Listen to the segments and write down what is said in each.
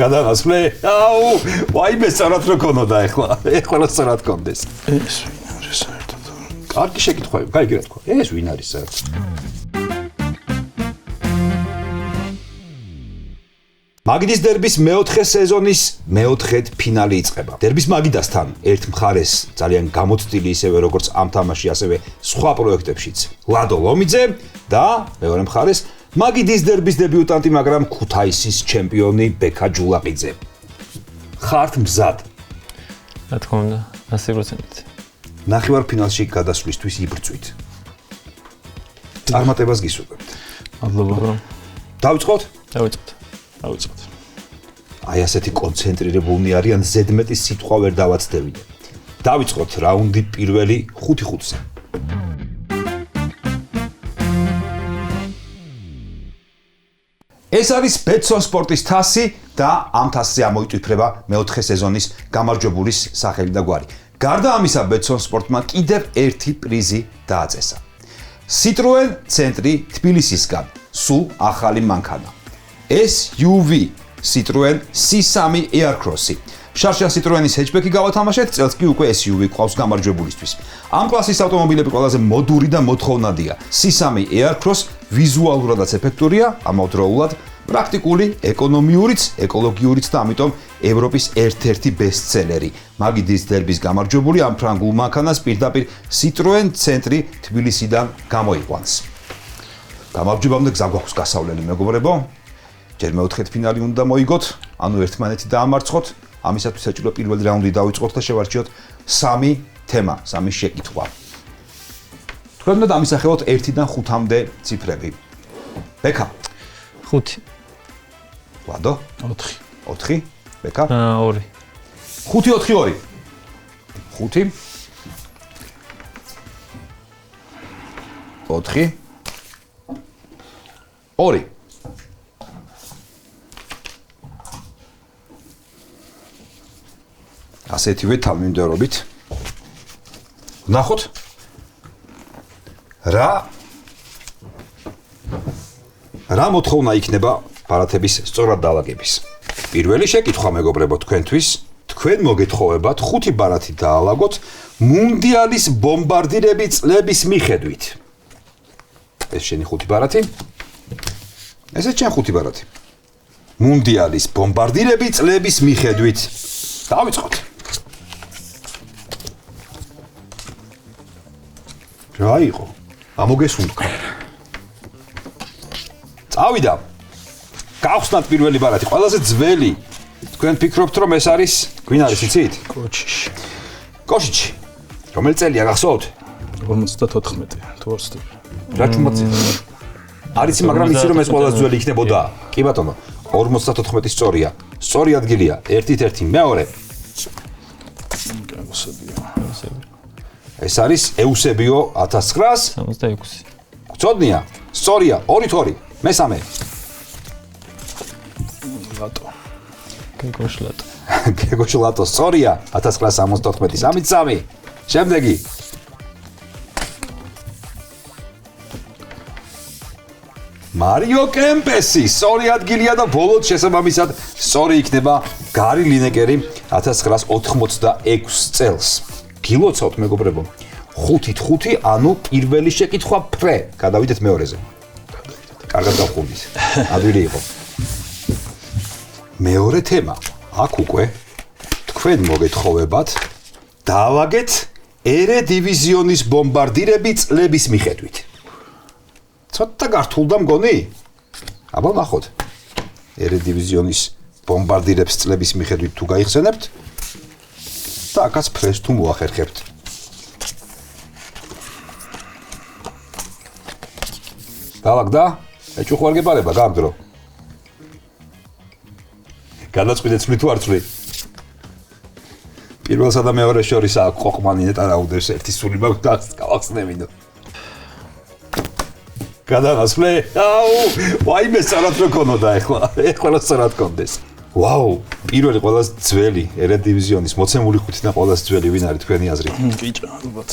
გადანასვლე? აუ, ვაიმე სწორად რო ქონოდა ეხლა. ეხლა სწორად კონდეს. ეს ვინ არის საერთოდ? კარგი შეკითხვაა, გაიგე რა თქვა. ეს ვინ არის საერთოდ? მაგიდის დერბის მეოთხე სეზონის მეოთხედ ფინალი იწყება. დერბის მაგიდასთან ერთ მხარეს ძალიან გამოცდილი ისევე როგორც ამ თამაში, ასევე სხვა პროექტებშიც. ლადო ლომიძე და მეორე მხარეს მაგიდის დერბის დებიუტანტი, მაგრამ ქუთაისის ჩემპიონი ბექა ჯულაყიძე. ხართ მზად? რა თქმა უნდა, 100%. ნახევარფინალში გადასვლისთვის იბრძვით. წარმატებას გისურვებთ. მადლობა. დავიწყოთ? დავიწყოთ. აი ასეთი კონცენტრირებულნი არიან, ზედმეტი სიტყვა ვერ დავაცდევინე. დავიწყოთ რაუნდი პირველი 5-5-ზე. ეს არის ბეტსონ სპორტის თასი და ამ თასზე ამოიტვიფრება მეოთხე სეზონის გამარჯვებულის სახელი და გვარი. გარდა ამისა, ბეტსონ სპორტმა კიდევ ერთი პრიზი დააწესა. Citroen ცენტრი თბილისისგან, სულ ახალი მანქანა. SUV Citroen C3 Aircross-ი. შარშა Citroen-ის hatchback-ი გავათამაშეთ, წელს კი უკვე SUV ყავს გამარჯვებულისთვის. ამ კლასის ავტომობილები ყველაზე მოდური და მოთხოვნადია. C3 Aircross ვიზუალურადაც ეფექტურია, ამავდროულად პრაქტიკული, ეკონომიურიც, ეკოლოგიურიც და ამიტომ ევროპის ერთ-ერთი ბესტსელერი. მაგიდის დერბის გამარჯვებული ამ ფრანგულ მანქანას პირდაპირ Citroen ცენტრი თბილისიდან გამოიყვანს. გამარჯვებამდე გზა გვაქვს გასავლელი მეგობრებო. ჯერ მეოთხედ ფინალი უნდა მოიგოთ, ანუ ერთმანეთი დაამარცხოთ. ამისათვის საჭიროა პირველი რაუნდი დავიწყოთ და შევარჩიოთ 3 თემა, 3 შეკითხვა. თქვენ უნდა დამისახელოთ 1-დან 5-მდე ციფრები. ბექა 5. ლადო 4. 4. ბექა 2. 5-4-2. 5 4 2. ასეთივე თავმიმდევრობით. ნახოთ. რა მოთხოვნა იქნება ბარათების სწორად დაალაგების. პირველი შეკითხვა მეგობრებო თქვენთვის, თქვენ მოგეთხოვებათ 5 ბარათი დაალაგოთ მუნდიალის ბომბარდირები წლების მიხედვით. ეს შენი 5 ბარათი. ესეც შენ 5 ბარათი. მუნდიალის ბომბარდირები წლების მიხედვით. დავიწყოთ. რა იყო? ამოგესუნთქა. წავიდა. გავხსნათ პირველი ბარათი, ყველაზე ძველი. თქვენ ფიქრობთ რომ ეს არის, გვინ არის იცით? კოჩიში. კოშიჩი. რომელი წელია გახსოვთ? 54 თუ არ ვცდები. რა ჩუმაცი? არის, მაგრამ იცი რომ ეს ყველაზე ძველი იქნებოდა. კი ბატონო, 54 სწორია. სწორი ადგილია. 1-1 მეორე. ეს არის ეუსებიო 1976. გწოდნია? სწორია. 2-2. მესამე. ლატო. გეგოშ ლატო სწორია. 1974. 3-3. შემდეგი. მარიო კემპესი, სწორი ადგილია და ბოლოს შესაბამისად სწორი იქნება გარი ლინეკერი 1986 წელს. გილოცავთ მეგობრებო. 5-5, ანუ პირველი შეკითხვა ფრე. გადავიდეთ მეორეზე. კარგად დავხურდით. ადვილი იყო. მეორე თემა. აქ უკვე თქვენ მოგეთხოვებათ დაალაგეთ ერედივიზიონის ბომბარდირები წლების მიხედვით. ცოტა გართულდა მგონი? აბა ნახოთ. ერედივიზიონის ბომბარდირებს წლების მიხედვით თუ გაიხსენებთ და აქაც ფრეს თუ მოახერხებთ. დაალაგდა? ეჭუხوارგებარება გაგდრო. გადაწყვიტეთ წვლი თუ არ წვლი. პირველსა და მეორე შორის აქ ყოყმანი ნეტა რაუდებს ერთი სული მაგ გავახსნებინო. გადანასვლე? აუ, ვაიმე სწორად რო ქონოდა ეხლა. ეხლა სწორად კონდეს. ვაუ, პირველი ყველაზე ძველი ერედივიზიონის მოცემული 5 და ყველაზე ძველი ვინ არის თქვენი აზრით? გიჭა, ალბათ.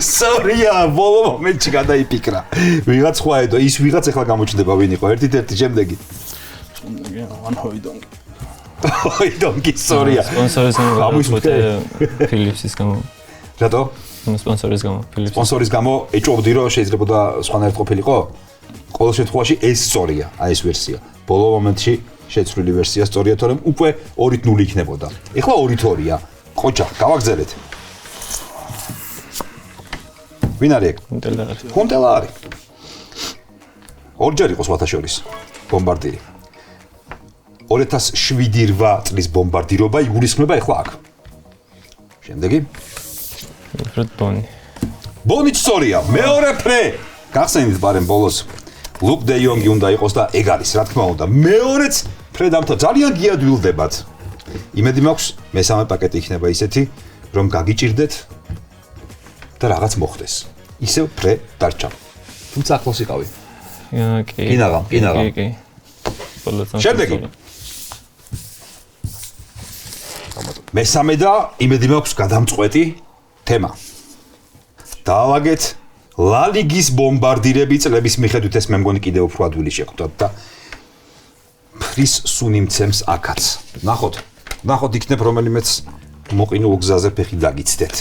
Sorry, ბოლო მომენტში გადაიფიქრა. ვიღაც სხვა ედო, ის ვიღაც ახლა გამოჩნდება ვინ იყო. ერთ-ერთი შემდეგი. Hooydonk. Hooydonk, sorry. სპონსორის გამო Philips-ის გამო. რატო? სპონსორის გამო Philips. სპონსორის გამო ეჭვობდი რომ შეიძლებოდა სხვანაირად ყოფილიყო? ყოველ შემთხვევაში ეს სწორია, აი ეს ვერსია. ბოლო მომენტში შეცვლილი ვერსია სწორია, თორემ უკვე 2-0 იქნებოდა. ეხლა 2-2-ია. ყოჩა, გავაგზავნეთ. ვინ არის ეგ? ხუნტელა არის. ორჯერ იყო სხვათა შორის ბომბარდირი. 2007-8 წლის ბომბარდირობა იგულისხმება ეხლა აქ. შემდეგი ბონი. ბონიც სწორია, მეორე ფრე. გახსენით ბარემ ბოლოს ლუკ დე იონგი უნდა იყოს და ეგ არის, რა თქმა უნდა. მეორეც ფრე დამთა ძალიან გიადვილდებათ. იმედი მაქვს, მესამე პაკეტი იქნება ისეთი, რომ გაგიჭირდეთ და რაღაც მოხდეს. ისევ ფრე დარჩა. თუმცა ახლოს იყავი. კი. კი. შემდეგი. მესამე და იმედი მაქვს გადამწყვეტი თემა. დაალაგეთ ლა ლიგის ბომბარდირები წლების მიხედვით ეს მე მგონი კიდევ უფრო ადვილი შეხვდათ და ფრის სუნიმცემს აქაც. ნახოთ იქნებ რომელიმეც მოყინულ გზაზე ფეხი დაგიცდეთ.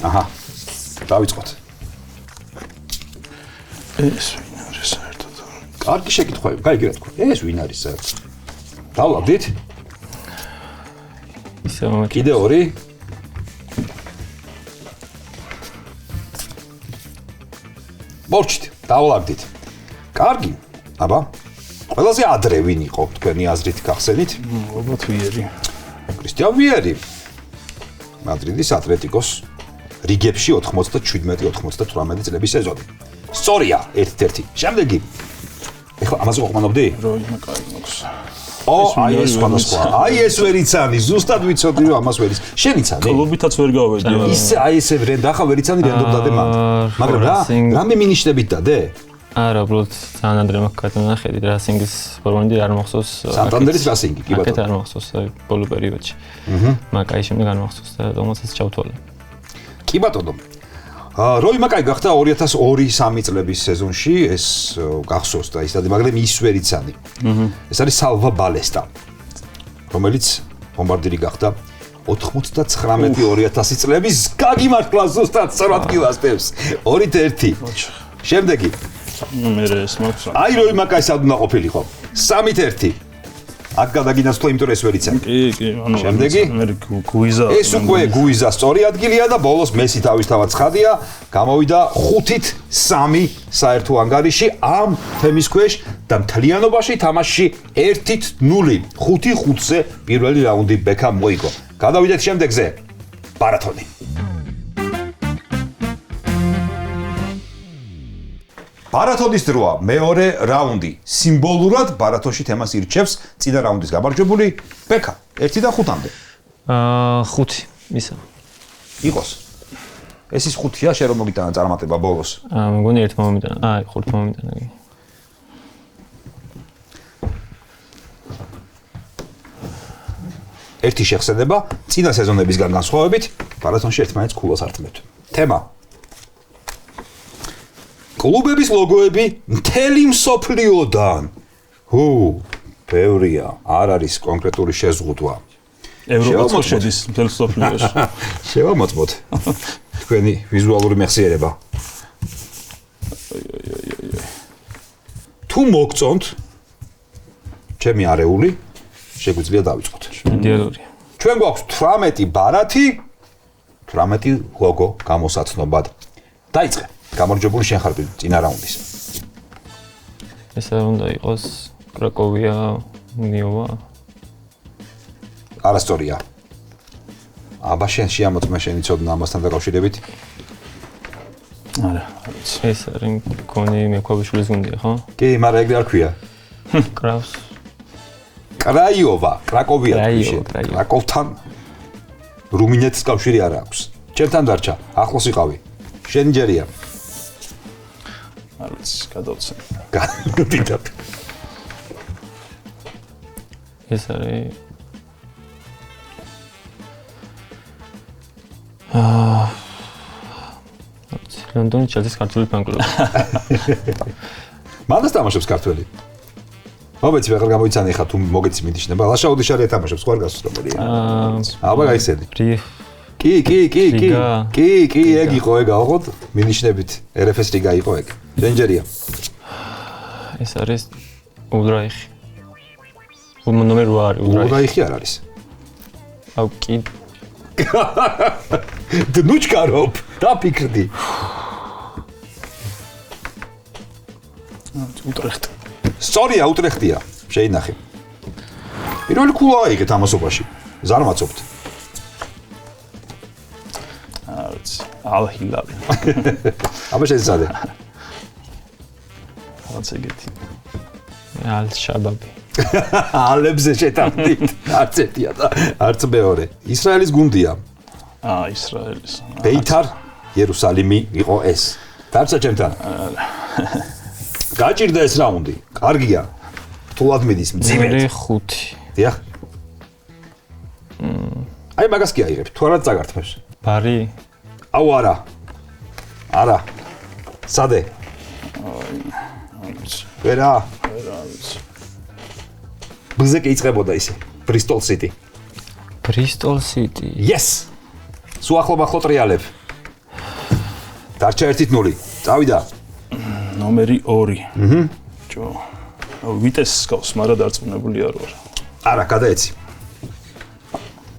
აჰა. დავიწყოთ. ეს ვინ არის საერთოდ? კარგი შეკითხვები, გაიგე რა თქვა. ეს ვინ არის საერთოდ? დავлагдით? ისე კიდე ორი. მოვჭით, დავлагдით. კარგი. აბა. ყველაზე ადრე ვინ იყო თქვენი აზრით გახსენით? ალბათ ვიერი. კრისტიან ვიერი. მადრიდის ატლეტიკოს რიგებში 97-98 წლების სეზონი. სწორია, ერთ-ერთი. შემდეგი. ეხლა ამაზე ვაყმანობდი? როი მაკაინოქს. აი ეს სხვადასხვა. აი ეს ვერ იცანი, ზუსტად ვიცოდი რომ ამას ვერ იცანი. შენ იცანი? კლუბითაც ვერ გავედი. ისე აი ესე რენდა ახლა ვერ იცანი რენდომ დადე მანდ. მაგრამ რამე მინიშნებით დადე? არა, უბრალოდ ძალიან ადრე მაქვს გადანახედი რასინგის ფორმანდი არ მახსოვს. სანტანდერის რასინგი, კი ბატონო. აკეთ არ მახსოვს ბოლო პერიოდში. მაკაი შემდეგ არ მახსოვს და რომელსაც ჩავთვალე. კი ბატონო. როი მაკაი გახდა 2002-3 წლების სეზონში, ეს გახსოვს და ისეთი, მაგრამ ის ვერ იცანი. ეს არის სალვა ბალესტა, რომელიც ბომბარდირი გახდა 99-2000 წლების გაგიმართლა ზუსტად სწორად გილასტებს. 2-1. შემდეგი. მე ეს მაქვს. აი როი მაკაი სად უნდა ყოფილიყო? 3-1. აქ გადაგინაცვლა, იმიტომ ეს ვერ იცანი. კი, ანუ შემდეგი? მე გუიზა. ეს უკვე გუიზა სწორი ადგილია და ბოლოს მესი თავისთავად ცხადია, გამოვიდა 5-3 საერთო ანგარიში ამ თემის ქვეშ და მთლიანობაში თამაშში 1-0. 5-5-ზე პირველი რაუნდი ბექამ მოიგო. გადავიდეთ შემდეგზე. ბარათონი. ბარათონის დროა, მეორე რაუნდი. სიმბოლურად ბარათონში თემას ირჩევს წინა რაუნდის გამარჯვებული ბექა. 1-5-მდე. 5 ისა. იყოს. ეს ის 5-ია, შენ რომ მოგიტანა წარმატება ბოლოს. მგონი 1 მომენტანა. 5 მომენტანა. ერთი შეხსენება, წინა სეზონებისგან განსხვავებით, ბარათონში ერთმანეთს ქულას ართმევთ. თემა. კლუბების ლოგოები მთელი მსოფლიოდან. ბევრია, არ არის კონკრეტული შეზღუდვა. ევროპაში შედის მთელ მსოფლიოში. შევამოწმოთ. თქვენი ვიზუალური მეხსიერება. თუ მოგწონთ ჩემი არეული, შეგვიძლია დავიწყოთ. იდეალური. ჩვენ გვაქვს 18 ბარათი, 18 ლოგო გამოსაცნობად. დაიწყე. გამარჯვებული შენ ხარ წინა რაუნდის. ეს უნდა იყოს კრაკოვია, ნიოვა. არასწორია. აბა შენ შეამოწმე შენი ცოდნა ამასთან დაკავშირებით. არა. ეს არის კონი მექვაბიშვილის გუნდია, ხო? კი, მაგრამ ეგრე არ ქვია. კრავს. კრაიოვა, კრაკოვია. კრაკოვია. კრაკოვთან რუმინეთის კავშირი არ აქვს. ჩემთან დარჩა, ახლოს იყავი. შენ ჯერია. არც გადავცემ. გადიდათ. ეს არის ლონდონის ჩელსის ქართული ფანკლუბი. მანდას თამაშობს ქართველი. მოგეცი ვეღარ გამოიცანე ხა თუ მოგეცი მინიშნება. ლაშაუდიშარი ეთამაშობს ხوار გასწრებელი. აბა გაიცედი. კი, ეგ იყო ეგ აღოთ მინიშნებით. RFS ლიგა იყო ეგ. ჯენჯერია. ეს არის ულრაიხი. ნომერ 8 არის ულრაიხი არ არის. აუ კი დნუჩკაროპ, დაფიქრდი. უტრეხტი. სწორია, უტრეხტია. შეინახე. პირველი ქულა აიღე თამასობაში. ზარმაცობთ. ალ-ჰილალი. აბა შეცადე. რაღაც ეგეთი. ალ-შაბაბი. ალებზე შეტანდით. არც ერთია და არც მეორე. ისრაელის გუნდია. ისრაელის. ბეითარ იერუსალიმი იყო ეს. დარჩა ჩემთან. გაჭირდა ეს რაუნდი. კარგია. რთულად მიდის მძიმედ. მე 5. დიახ. აი მაგას კი აიღებ. თუ არა წაგართმევს. ბარი. აუ არა. არა. სადე. ვერა. ბზე კი იწყებოდა ისე. Bristol City. Bristol City. Yes. სუახლობა ხოტრიალებ. დარჩა 1-0. წავიდა. ნომერი 2. ჯო. ვიტესს გავს, მაგრამ დარწმუნებული არ ვარ. არა, გადაეცი.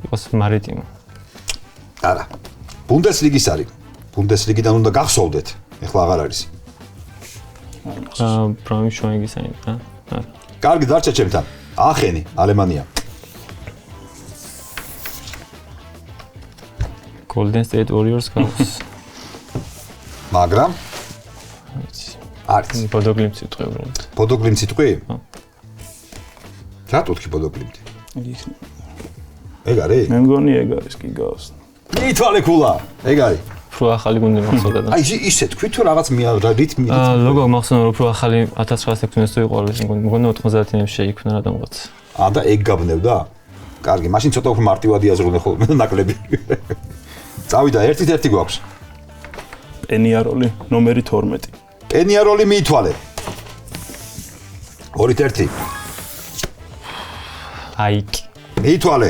იყოს მარიტიმო. არა. ბუნდესლიგის არის. ბუნდესლიგიდან უნდა გახსოვდეთ. ეხლა აღარ არის. ბრაუნშვაიგის არის, არა. კარგი, დარჩა ჩემთან. ახენი, ალემანია. Golden State Warriors გავს. მაგრამ არის. პოდოგლიმს იტყვი უბრალოდ. პოდოგლიმს იტყვი? რატო თქვი პოდოგლიმი? ეგ არის? მე მგონი ეგ არის კი გავს. ითვალე ქულა. ეგ არის. უფრო ახალი გუნდი მახსოვდა და. აი ისე თქვი თუ რაღაც რიტმი. ლოგო მახსოვდა უფრო ახალი 1916 თუ იყო ეს გუნდი. მგონი 90-იანებში შეიქმნა რადგანაც. და ეგ გაბნევდა? კარგი, მაშინ ცოტა უფრო მარტივად იაზრუნე ხოლმე ნაკლები. წავიდა 1-1 გვაქვს. პენიაროლი ნომერი 12. პენიაროლი მიითვალე. 2-1. აიკი. მიითვალე.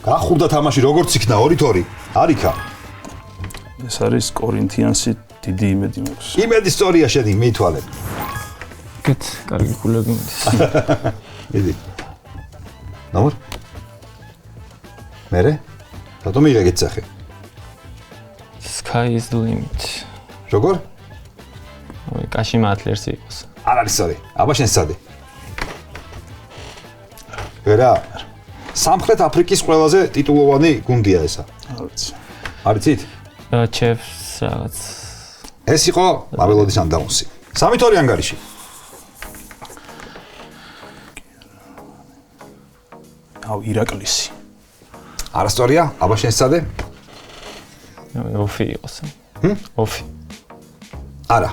გახურდა თამაში როგორც იქნა 2-2. არიქა. ეს არის კორინთიანსი დიდი იმედი მაქვს. იმედი ისტორია შენი მიითვალე. კეთ, კარგი ქულები მიდის. მიდი. ნომერ? მერე? რატომ იღეგეთ სახე? Sky is the limit. როგორ? ой, კაშიმა ათლერსი იყოს. არ არის სწორი. აბა შენ სადე? ვერა. სამხრეთ აფრიკის ყველაზე ტიტულოვანი გუნდია ესა. არ ვიცი. არიცით? Chiefs რაღაც. ეს იყო მამელოდი სანდაუნსი. 3-2 ანგარიში. აუ ირაკლისი. არასწორია? აბა შენ სადე? ოფი იყოს. ოფი. არა.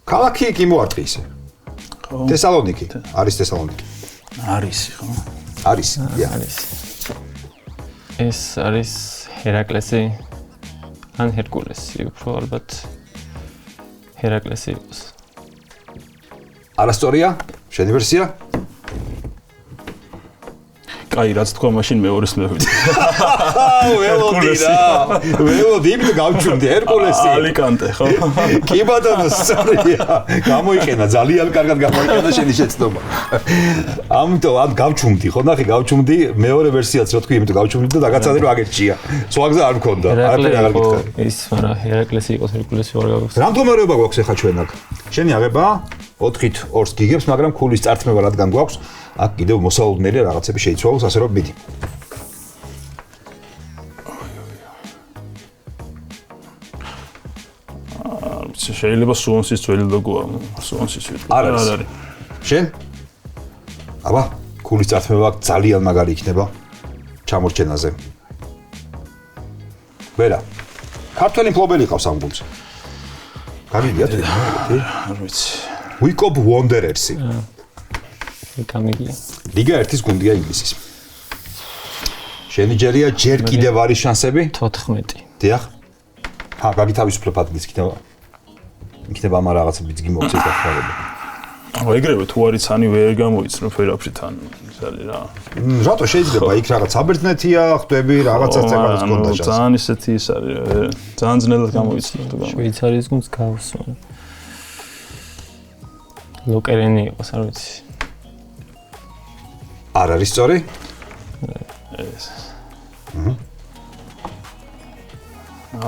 ქალაქი კი მოარტყი ისე. ხო. თესალონიკი. არის თესალონიკი. არის ხო? არის. არის. ეს არის ჰერაკლესი ან ჰერკულესი, უფრო ალბათ ჰერაკლესი იყოს. არასწორია? შენი ვერსია? კაი, რაც თქვა მაშინ მეორეს მევიდე. ველოდი რა. ველოდი, იმიტომ გავჩვენდი ჰერკულესი. ალიკანტე, ხო? კი ბატონო, სწორია. გამოიყენა, ძალიან კარგად გამოიყენა შენი შეცდომა. ამიტომ ამ გავჩვენდი, ხო ნახე, გავჩვენდი მეორე ვერსიაც რო თქვი, იმიტომ გავჩვენდი და დაგაცადე რომ აგერჩია. სხვა გზა არ მქონდა. არაფერი აღარ გითხარი. ის, მაგრამ ჰერაკლესი იყოს, ჰერკულესი ვარ გაქვს. რა მდგომარეობა გვაქვს ახლა ჩვენ აქ? შენი აღება 4-ით 2-ს გიგებს, მაგრამ ქულის წართმევა რადგან გვაქვს, აქ კიდევ მოსაუბრებელი რაღაცები შეიცვალოს, ასე რომ მიდი. შეიძლება სუონსის ძველი ლოგოა, სუონსის ვიტყვი. არ არის. შენ? აბა, ქულის წართმევა ძალიან მაგარი იქნება ჩამორჩენაზე. ვერა. ქართველი მფლობელი ყავს ამ გუნდს. გამიგია თუ? არ ვიცი. ვიკოპ ვონდერერსი. გამიგია. ლიგა 1-ის გუნდია ინგლისის. შენი ჯერია ჯერ კიდევ არის შანსები? 14. დიახ. გაგი თავისუფლებ ადგილს იქნება ამ რაღაცა ბიძგი მოგწეს დახმარება. ეგრევე თუ არის ანი ვერ გამოიცნო ფერაფრი თან ისალი რა. რატო შეიძლება იქ რაღაც საბერძნეთია, ხვდები რაღაცას წეგანს კონდა შანსი. ძალიან ისეთი ის არის, ძალიან ძნელად გამოიცნო თუ გამო. შვეიცარიის გუნდს გავს. ლოკერენი იყოს, არ ვიცი. არ არის სწორი? ეს.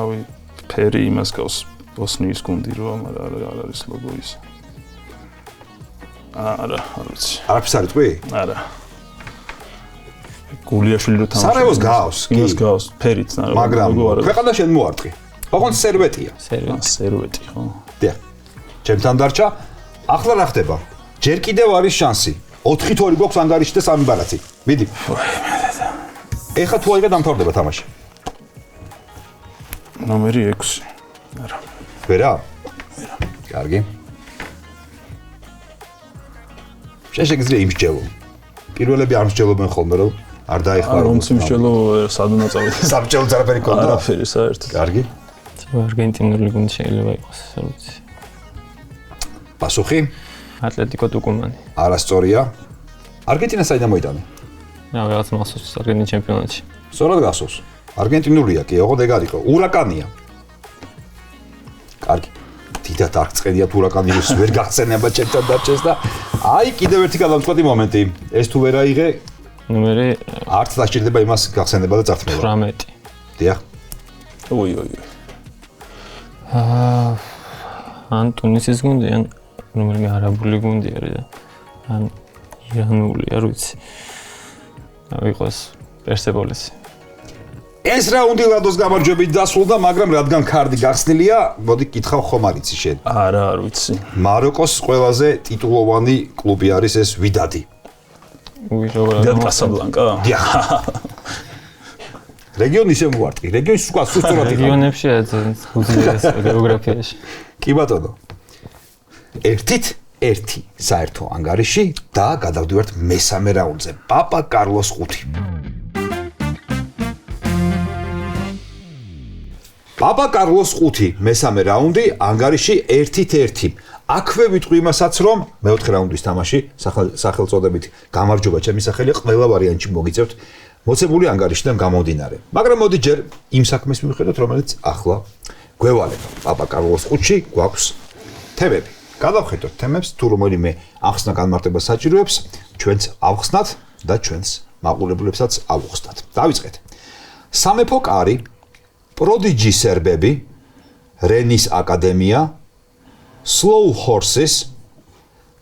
ავი ფერი იმას გავს ბოსნიის გუნდი რო, მაგრამ არ არის ლოგო ის. არა, არ ვიცი. არაფერს არ იტყვი? არა. გულიაშვილი რო თამაშობს. სარაევოს გავს, კი. იმას გავს, ფერიც არა. მაგრამ ქვეყანა შენ მოარტყი. ოღონდ სერვეტია. სერვეტი, ხო? დიახ. ჩემთან დარჩა. ახლა რა ხდება? ჯერ კიდევ არის შანსი. 4-2 გვაქვს ანგარიში და 3 ბარათი. მიდი. ეხლა თუ აიღე დამთავრდება თამაში. ნომერი 6. არა. ვერა? ვერა. კარგი. შეიძლება იმსჯელო. პირველები არ მსჯელობენ ხოლმე რომ არ დაიხმარო. რომც იმსჯელო სადუნა წავედი. საბჭოო ძარაფერი ქონდა. არაფერი საერთოდ. კარგი. არგენტინული გუნდი შეიძლება იყოს, არ ვიცი. პასუხი? ატლეტიკო ტუკუმანი. არასწორია. არგენტინა საიდან მოიტანა? რა რაღაც მახსოვს არგენტინის ჩემპიონატში. სწორად გახსოვს. არგენტინულია კი, ოღონდ ეგ არისო. ურაკანია. კარგი. დიდად არ წყედია თუ ურაკანიოს ვერ გახსენება ჩემთან დარჩეს და აი კიდევ ერთი გადამწყვეტი მომენტი. ეს თუ ვერ აიღე, ნომერი არც დასჭირდება იმას გახსენება და წარქმევა. 18. დიახ. ოი. ან ტუნისის გუნდი, ან რომელიმე არაბული გუნდი არის და ან ირანული, არ ვიცი. ავიყოს პერსეპოლისი. ეს რაუნდი ლადოს გამარჯვებით დასრულდა, მაგრამ რადგან კარდი გახსნილია, მოდი კითხავ ხომ არიცი შენ. არა, არ ვიცი. მაროკოს ყველაზე ტიტულოვანი კლუბი არის ეს ვიდადი. ვიდად კასაბლანკა? დიახ. რეგიონი ისე მოარტყი, რეგიონი სუსტურად იყო. რეგიონებში უძლიერეს გეოგრაფიაში. კი ბატონო. ერთით ერთი საერთო ანგარიში და გადავდივართ მესამე რაუნდზე. პაპა კარლოს 5. პაპა კარლოს 5 მესამე რაუნდი ანგარიში 1-1. აქვე ვიტყვი იმასაც, რომ მეოთხე რაუნდის თამაში სახელწოდებით გამარჯობა ჩემი სახელი ყველა ვარიანტში მოგიწევთ მოცემული ანგარიშიდან გამომდინარე. მაგრამ მოდი ჯერ იმ საქმეს მივხედოთ, რომელიც ახლა გვევალება. პაპა კარლოს 5-ში გვაქვს თემები. გადავხედოთ თემებს, თუ რომელიმე ახსნა განმარტებას საჭიროებს, ჩვენც ავხსნათ და ჩვენს მაყურებლებსაც ავუხსნათ. დავიწყეთ. სამეფო კარი, პროდიჯი სერბები, რენის აკადემია, Slow Horses,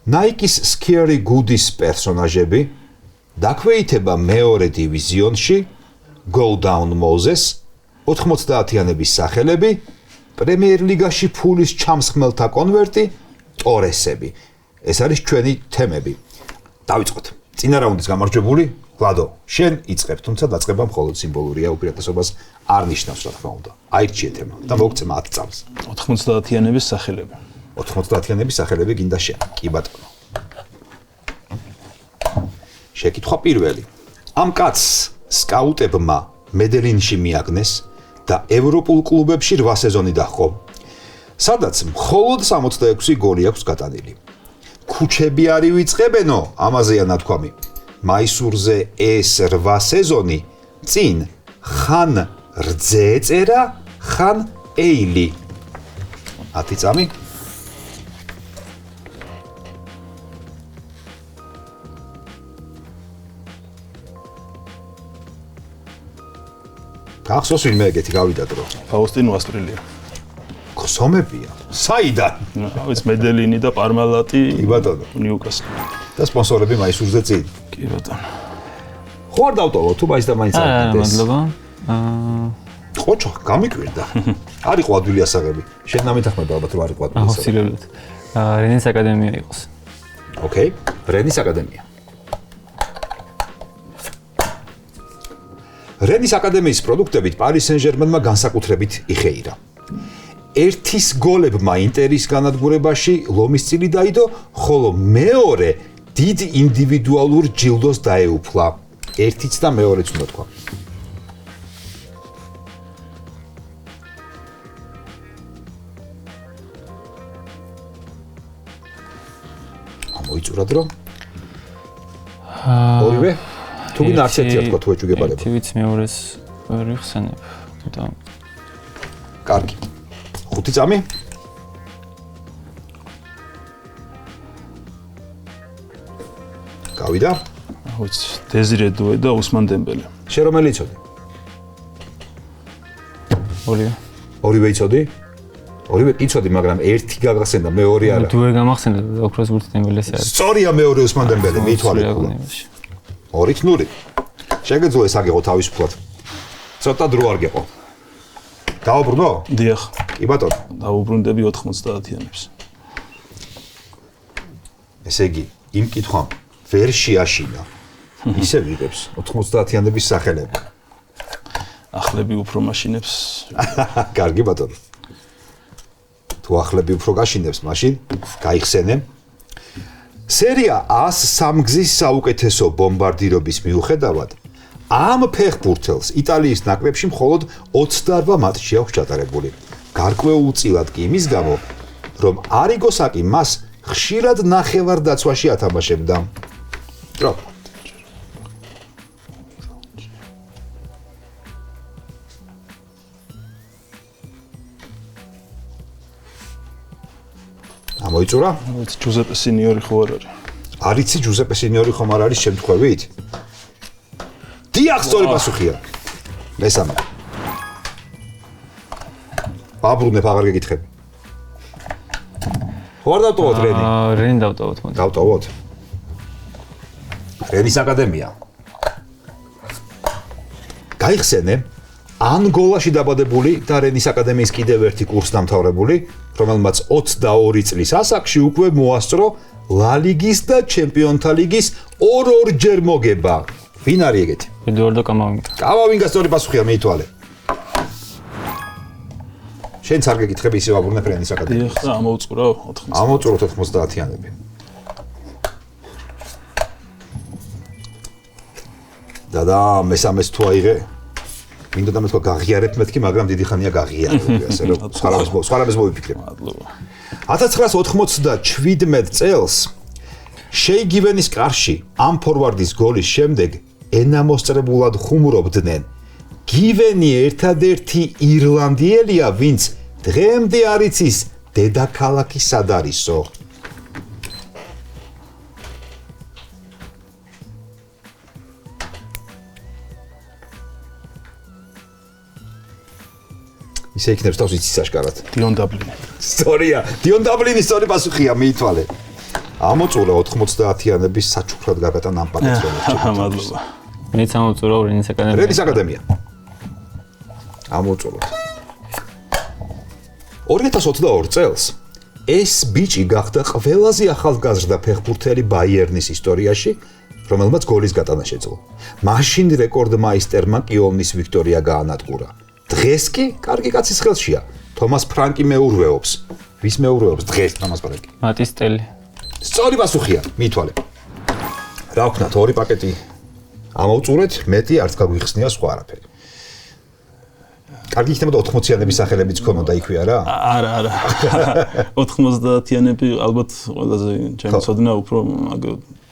Nike-ის Scary Goodies პერსონაჟები, დაქვეითება მეორე დივიზიონში, Go Down Moses, 90-იანების სახელები, პრემიერ ლიგაში ფულის ჩამსხმელთა კონვერტი, ტორესები. ეს არის ჩვენი თემები. დავიწყოთ. წინა რაუნდის გამარჯვებული ლადო, შენ იწყებ, თუმცა დაწყება მხოლოდ სიმბოლურია, უპირატესობას არ ნიშნავს, რა თქმა უნდა. აირჩიე თემა და მოგწე 10 წამს. 90-იანების სახელები. 90-იანების სახელები გინდა შენ. კი ბატონო. შეკითხვა პირველი. ამ კაცს სკაუტებმა მედელინში მიაგნეს და ევროპულ კლუბებში 8 სეზონი დაჰყო. სადაც მხოლოდ 66 გოლი აქვს გატანილი. ქუჩები არ ივიწყებენო, ამაზეა ნათქვამი. მაისურზე ეს 8 სეზონი წინ ხან რძე ეწერა, ხან ეილი. 10 წამი. გახსოვს ვინმე ეგეთი გავიდა დრო. ფაუსტინო ასტრილია. ხსომებია. საიდან? ის მედელინი და პარმალატი. კი ბატონო. ნიუკასლი. და სპონსორები მაისურზე წინ. კი ბატონო. ხო არ დავტოვო, თუ მაინც და მაინც არა, მადლობა. ხოჭო, გამიკვირდა. არ იყო ადვილი ასაღები. შენ ნამეთახმება ალბათ რომ არ იყო ადვილი ასაღები. აუცილებლად. რენის აკადემია იყოს. ოკეი, რენის აკადემია. რენის აკადემიის პროდუქტებით პარის სენ-ჟერმენმა განსაკუთრებით იხეირა. ერთის გოლებმა ინტერის განადგურებაში ლომის წილი დაიდო, ხოლო მეორე დიდ ინდივიდუალურ ჯილდოს დაეუფლა. ერთიც და მეორეც უნდა თქვა. მოიწურა დრო. ორივე? თუ გინდა არც ერთია თქვა თუ ეჭვგებარება. ერთი ვიცი მეორეს ვერ ვიხსენებ. და კარგი. 5 წამი? გავიდა? ვიცი, დეზირე დუე და უსმან დემბელე. შენ რომელი იცოდი? ორივე იცოდი? ორივე იცოდი, მაგრამ ერთი გაგახსენდა, მეორე არა. დუე გამახსენდა და ოქროს ბურთი დემბელეს არის. სწორია მეორე უსმან დემბელე, მithვალე. 2-0. შეგეძლო ეს აგეღო თავისუფლად. ცოტა დრო არ გეყო. დაუბრუნო? დიახ. კი ბატონო. დაუბრუნდები 90-იანებს. ესე იგი, იმ კითხვამ ვერ შეაშინა. ისე ვიღებს 90-იანების სახელები. ახლები უფრო მაშინებს. კარგი ბატონო. თუ ახლები უფრო გაშინებს, მაშინ გაიხსენე. სერია 103 გზის საუკეთესო ბომბარდირობის მიუხედავად, ამ ფეხბურთელს იტალიის ნაკრებში მხოლოდ 28 მატჩი აქვს ჩატარებული. გარკვეულწილად კი იმის გამო, რომ არიგო საკი მას ხშირად ნახევარდაცვაში ათამაშებდა. დრო. მოიწურა? ვიცი, ჯუზეპე სინიორი ხო არ არის. არიცი ჯუზეპე სინიორი ხომ არ არის შემთხვევით? დიახ, სწორი პასუხია. მესამე. აბრუნებ, აღარ გეკითხები. ხო არ დავტოვოთ რენი? რენი დავტოვოთ, მოდი. დავტოვოთ. რენის აკადემია. გაიხსენე ანგოლაში დაბადებული და რენის აკადემიის კიდევ ერთი კურსდამთავრებული, რომელმაც 22 წლის ასაკში უკვე მოასწრო ლა ლიგის და ჩემპიონთა ლიგის ორ-ორჯერ მოგება. ვინ არის ეგეთი? ედუარდო კამავინგა. კამავინგა სწორი პასუხია, მეითვალე. შენც არ გეკითხები, ისევ აბრუნებ რენის აკადემიას. დიახ, ამოუწყურო 90. ამოუწყუროთ 90-იანები. და მესამეს თუ აიღე? მინდოდა მე თქვა გაღიარებ მეთქი, მაგრამ დიდი ხანია გაღიარებ, ასე რომ სხვაებს მოვიფიქრებ. მადლობა. 1997 წელს შეიგივენის კარში ამ ფორვარდის გოლის შემდეგ ენამოსწრებულად ხუმრობდნენ. გივენი ერთადერთი ირლანდიელია, ვინც დღემდე არ იცის დედაქალაქი სად არისო. ისე იქნებს თავს იცის აშკარად. დიონ დაბლინი. სწორია. დიონ დაბლინის სწორი პასუხია, მიითვალე. ამოწურა 90-იანების საჩუქრად გაგატან ამ პაკეტს რომ. მადლობა. მეც ამოწურა რენის აკადემია. რენის აკადემია. ამოწუროთ. 2022 წელს ეს ბიჭი გახდა ყველაზე ახალგაზრდა ფეხბურთელი ბაიერნის ისტორიაში, რომელმაც გოლის გატანა შეძლო. მაშინ რეკორდმაისტერმა კიოლნის ვიქტორია გაანადგურა. დღეს კი კარგი კაცის ხელშია. თომას ფრანკი მეურვეობს. ვის მეურვეობს დღეს თომას ფრანკი? მატისტელი. სწორი პასუხია, მიითვალე. რა ვქნათ, ორი პაკეტი ამოვწურეთ, მეტი არც გაგვიხსნია სხვა არაფერი. კარგი იქნება 80-იანების სახელებიც ქონოდა იქვე არა? არა. 90-იანები ალბათ ყველაზე ჩემი ცოდნა უფრო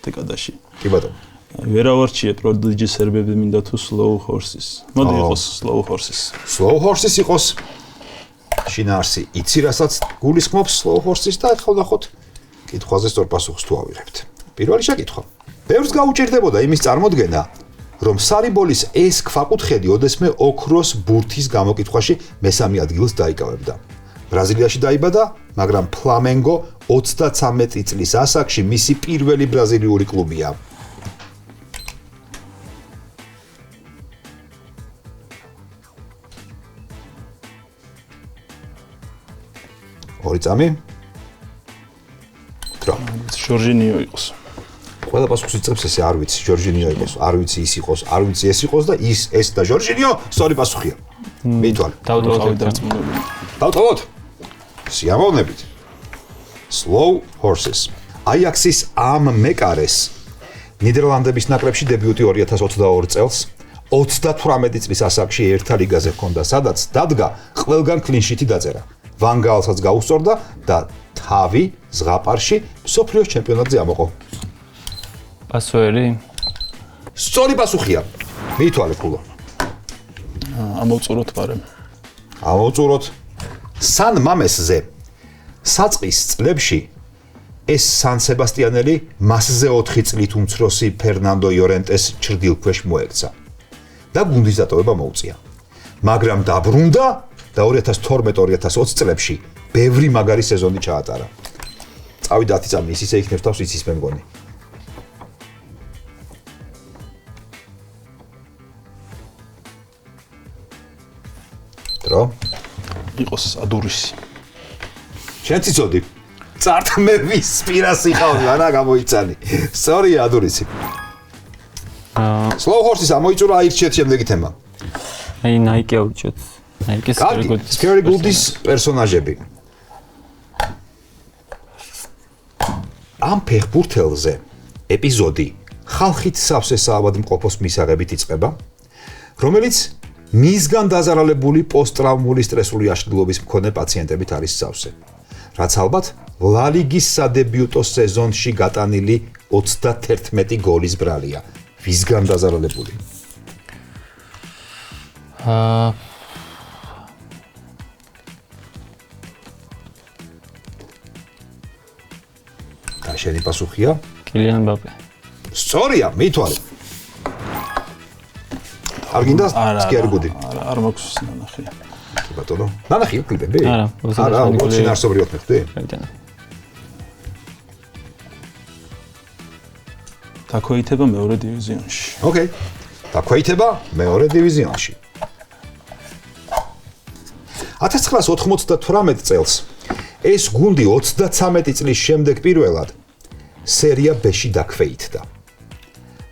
დეკადაში. კი ბატონო. ვერავარჩიე პროდიჯი სერბები მინდა თუ slow horses. მოდი იყოს slow horses. Slow horses იყოს. შინაარსი იცი რასაც გულისხმობს slow horses და ახლა ვნახოთ კითხვაზე სწორ პასუხს თუ ავიღებთ. პირველი შეკითხვა. ბევრს გაუჭირდებოდა იმის წარმოდგენა, რომ სარიბოლის ეს ქვაკუთხედი ოდესმე ოქროს ბურთის გამოკითხვაში მესამე ადგილს დაიკავებდა. ბრაზილიაში დაიბადა, მაგრამ ფლამენგო 33 წლის ასაკში მისი პირველი ბრაზილიური კლუბია. ორი წამი. დრო. ჟორჟინიო იყოს. ყველა პასუხს იწყებს ესე არ ვიცი, ჟორჟინიო იყოს, არ ვიცი ის იყოს, არ ვიცი ეს იყოს და ეს და ჟორჟინიო სწორი პასუხია. მიითვალე. დავტოვოთ. სიამოვნებით. Slow horses. აიაქსის ამ მეკარეს ნიდერლანდების ნაკრებში დებიუტი 2022 წელს 38 წლის ასაკში ერთა ლიგაზე ჰქონდა, სადაც დადგა ყველგან კლინშიტი დაწერა. ვან გალსაც გაუსწორდა და თავი ზღაპარში მსოფლიოს ჩემპიონატზე ამოყო? პასუერი? სწორი პასუხია. მიითვალე ქულა. ამოვწუროთ ბარემ. ამოვწუროთ. სან მამესზე საწყის წლებში ეს სან სებასტიანელი მასზე 4 წლით უმცროსი ფერნანდო იორენტეს ჩრდილქვეშ მოექცა და გუნდის დატოვება მოუწია. მაგრამ დაბრუნდა და 2012-2020 წლებში ბევრი მაგარი სეზონი ჩაატარა. წავიდა 10 წამი ის ისე იქნებს თავს იცის მე მგონი. დრო იყოს ადურისი. შენ ციცოდი. წარტმე ვის პირას იყავი, არა გამოიცანი. სწორია ადურისი. Slow Horses ამოიწურა აირჩიეთ შემდეგი თემა. აი Nike აუჩოთ. Nike Scary Goodies პერსონაჟები. ამ ფეხბურთელზე ეპიზოდი ხალხით სავსე საავადმყოფოს მისაღებით იწყება, რომელიც მისგან დაზარალებული პოსტტრავმული სტრესული აშლილობის მქონე პაციენტებით არის სავსე. რაც ალბათ ლა ლიგის სადებიუტო სეზონში გატანილი 31 გოლის ბრალია. ვისგან დაზარალებული? და შენი პასუხია? კილიან მბაპე. სწორია, მიითვალე. არ გინდა Scary Goodie? არ მაქვს ნანახი. ბატონო. ნანახი კლიპები? არა, უბრალოდ შინაარსობრივად მეხდი. დაქვეითება მეორე დივიზიონში. ოკეი. დაქვეითება მეორე დივიზიონში. 1998 წელს ეს გუნდი 33 წლის შემდეგ პირველად სერია B-ში დაქვეითდა.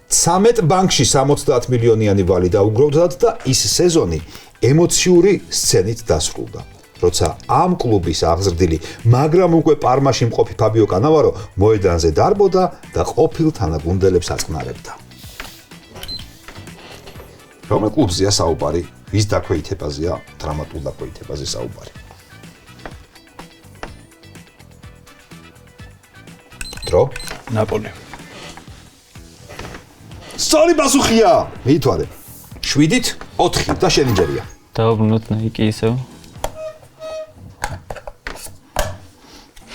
13 ბანკში 70 მილიონიანი ვალი დაუგროვდათ და ის სეზონი ემოციური სცენით დასრულდა. როცა ამ კლუბის აღზრდილი, მაგრამ უკვე პარმაში მყოფი ფაბიო კანავარო მოედანზე დარბოდა და ყოფილ თანაგუნდელებს აწყნარებდა. რომელ კლუბზეა საუბარი? ვის დაქვეითებაზეა? დრამატულ დაქვეითებაზე საუბარი. დრო? ნაპოლი. სწორი პასუხია. მიითვალე. 7-4 და შენი ჯერია. დაუბრუნოთ Nike ისევ.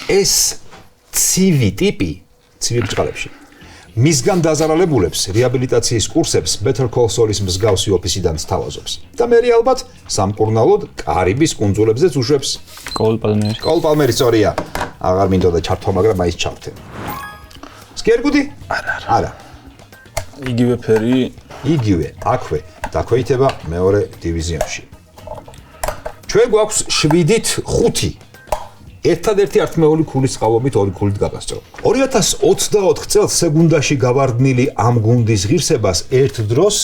ეს ცივი ტიპი, ცივი ბჭყალებში. მისგან დაზარალებულებს რეაბილიტაციის კურსებს Better Call Saul-ის მსგავსი ოფისიდან სთავაზობს. და მე ალბათ სამკურნალოდ კარიბის კუნძულებზეც უშვებს. კოლ პალმერი. კოლ პალმერი სწორია. აღარ მინდოდა ჩართვა, მაგრამ მაინც ჩავთე. Scary Goodie? არა. იგივე ფერი, იგივე, აქვე დაქვეითება მეორე დივიზიონში. ჩვენ გვაქვს 7-5. ერთადერთი ართმეული ქულის წყალობით 2 ქულით გაგასწრო. 2024 წელს სეგუნდაში გავარდნილი ამ გუნდის ღირსებას ერთ დროს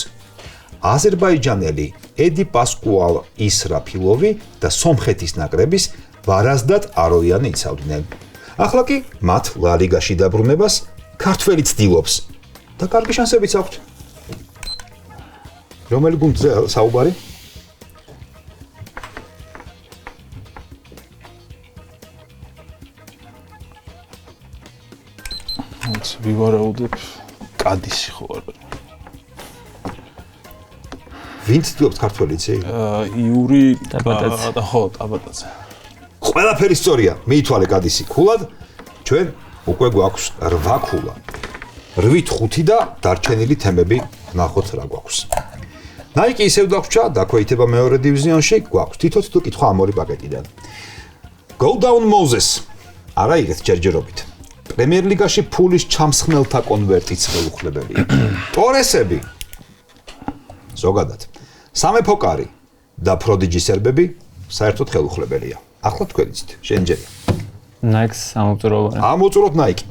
აზერბაიჯანელი ედი პასკუალ ისრაფილოვი და სომხეთის ნაკრების ვარაზდად აროიანი იცავდნენ. ახლა კი მათ ლა ლიგაში დაბრუნებას ქართველი ცდილობს და კარგი შანსებიც აქვთ. რომელი გუნდზე საუბარი? ვივარაუდებ კადისი ხო არა. ვინ ცდილობს ქართველი იცი? იური ტაბატაძე. ხო, ტაბატაძე. ყველაფერი სწორია. მიითვალე კადისი ქულად. ჩვენ უკვე გვაქვს 8 ქულა. 8-5 და დარჩენილი თემები ნახოთ რა გვაქვს. Nike ისევ დაგვჭა, დაქვეითება მეორე დივიზიონში, გვაქვს თითო კითხვა ამ ორი პაკეტიდან. Go down Moses. არა იგეთ ჯერჯერობით. პრემიერ ლიგაში ფულის ჩამსხმელთა კონვერტიც ხელუხლებელია. ტორესები. ზოგადად. სამეფო კარი და პროდიჯი სერბები საერთოდ ხელუხლებელია. ახლა თქვენ იცით, შენ ჯერია. Nike ამოწუროთ. ამოწუროთ Nike.